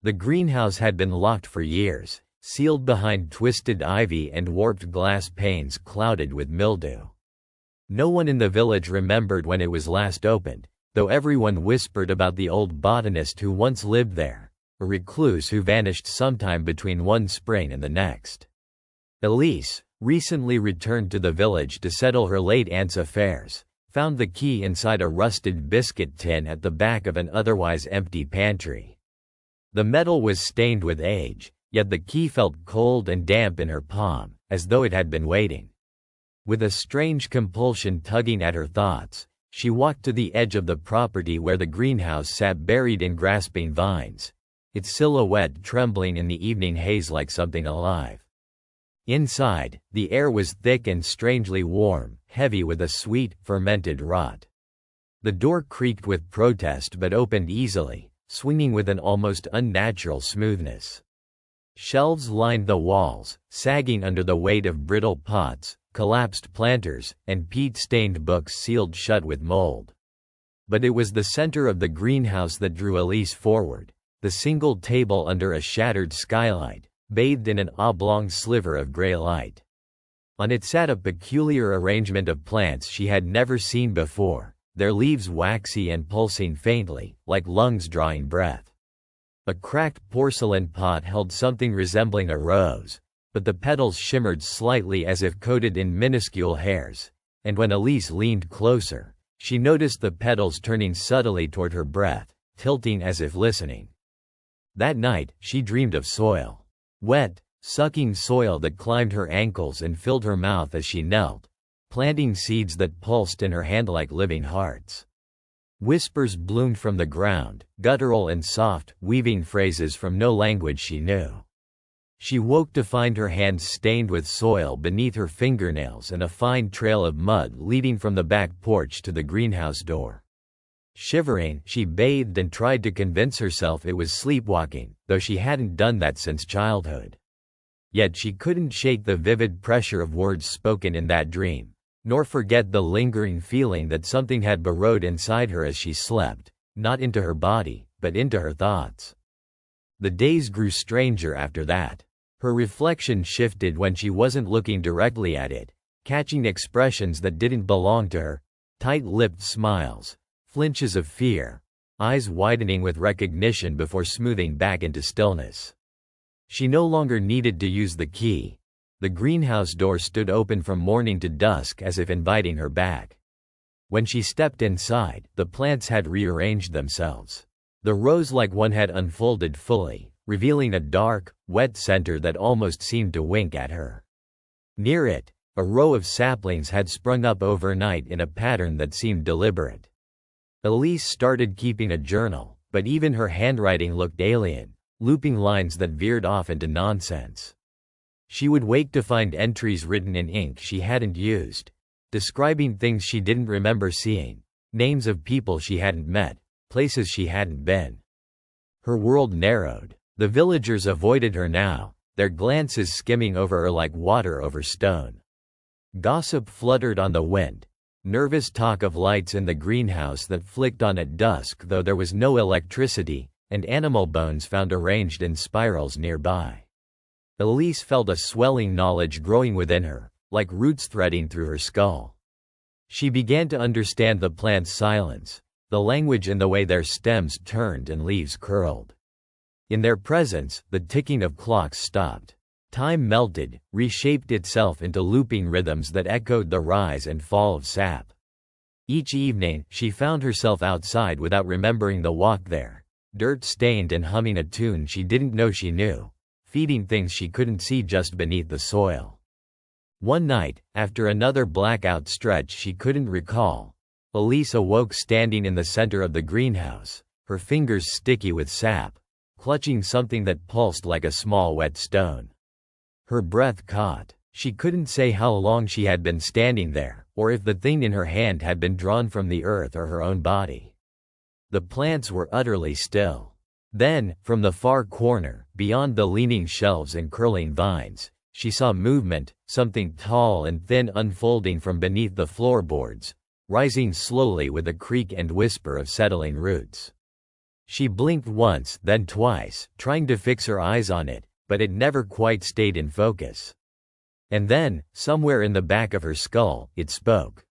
The greenhouse had been locked for years, sealed behind twisted ivy and warped glass panes clouded with mildew. No one in the village remembered when it was last opened, though everyone whispered about the old botanist who once lived there, a recluse who vanished sometime between one spring and the next. Elise, recently returned to the village to settle her late aunt's affairs, found the key inside a rusted biscuit tin at the back of an otherwise empty pantry. The metal was stained with age, yet the key felt cold and damp in her palm, as though it had been waiting. With a strange compulsion tugging at her thoughts, she walked to the edge of the property where the greenhouse sat buried in grasping vines, its silhouette trembling in the evening haze like something alive. Inside, the air was thick and strangely warm, heavy with a sweet, fermented rot. The door creaked with protest but opened easily, swinging with an almost unnatural smoothness. Shelves lined the walls, sagging under the weight of brittle pots, collapsed planters, and peat-stained books sealed shut with mold. But it was the center of the greenhouse that drew Elise forward, the single table under a shattered skylight, bathed in an oblong sliver of gray light. On it sat a peculiar arrangement of plants she had never seen before, their leaves waxy and pulsing faintly, like lungs drawing breath. A cracked porcelain pot held something resembling a rose, but the petals shimmered slightly as if coated in minuscule hairs, and when Elise leaned closer, she noticed the petals turning subtly toward her breath, tilting as if listening. That night, she dreamed of soil. Wet, sucking soil that climbed her ankles and filled her mouth as she knelt, planting seeds that pulsed in her hand like living hearts. Whispers bloomed from the ground, guttural and soft, weaving phrases from no language she knew. She woke to find her hands stained with soil beneath her fingernails and a fine trail of mud leading from the back porch to the greenhouse door. Shivering, she bathed and tried to convince herself it was sleepwalking, though she hadn't done that since childhood. Yet she couldn't shake the vivid pressure of words spoken in that dream, nor forget the lingering feeling that something had burrowed inside her as she slept, not into her body, but into her thoughts. The days grew stranger after that. Her reflection shifted when she wasn't looking directly at it, catching expressions that didn't belong to her, tight-lipped smiles, flinches of fear, eyes widening with recognition before smoothing back into stillness. She no longer needed to use the key. The greenhouse door stood open from morning to dusk as if inviting her back. When she stepped inside, the plants had rearranged themselves. The rose-like one had unfolded fully, revealing a dark, wet center that almost seemed to wink at her. Near it, a row of saplings had sprung up overnight in a pattern that seemed deliberate. Elise started keeping a journal, but even her handwriting looked alien, looping lines that veered off into nonsense. She would wake to find entries written in ink she hadn't used, describing things she didn't remember seeing, names of people she hadn't met, places she hadn't been. Her world narrowed. The villagers avoided her now, their glances skimming over her like water over stone. Gossip fluttered on the wind, nervous talk of lights in the greenhouse that flicked on at dusk though there was no electricity, and animal bones found arranged in spirals nearby. Elise felt a swelling knowledge growing within her, like roots threading through her skull. She began to understand the plants' silence, the language in the way their stems turned and leaves curled. In their presence, the ticking of clocks stopped. Time melted, reshaped itself into looping rhythms that echoed the rise and fall of sap. Each evening, she found herself outside without remembering the walk there, dirt-stained and humming a tune she didn't know she knew, feeding things she couldn't see just beneath the soil. One night, after another blackout stretch she couldn't recall, Elise awoke standing in the center of the greenhouse, her fingers sticky with sap, clutching something that pulsed like a small wet stone. Her breath caught. She couldn't say how long she had been standing there, or if the thing in her hand had been drawn from the earth or her own body. The plants were utterly still. Then, from the far corner, beyond the leaning shelves and curling vines, she saw movement, something tall and thin unfolding from beneath the floorboards, rising slowly with a creak and whisper of settling roots. She blinked once, then twice, trying to fix her eyes on it, but it never quite stayed in focus. And then, somewhere in the back of her skull, it spoke.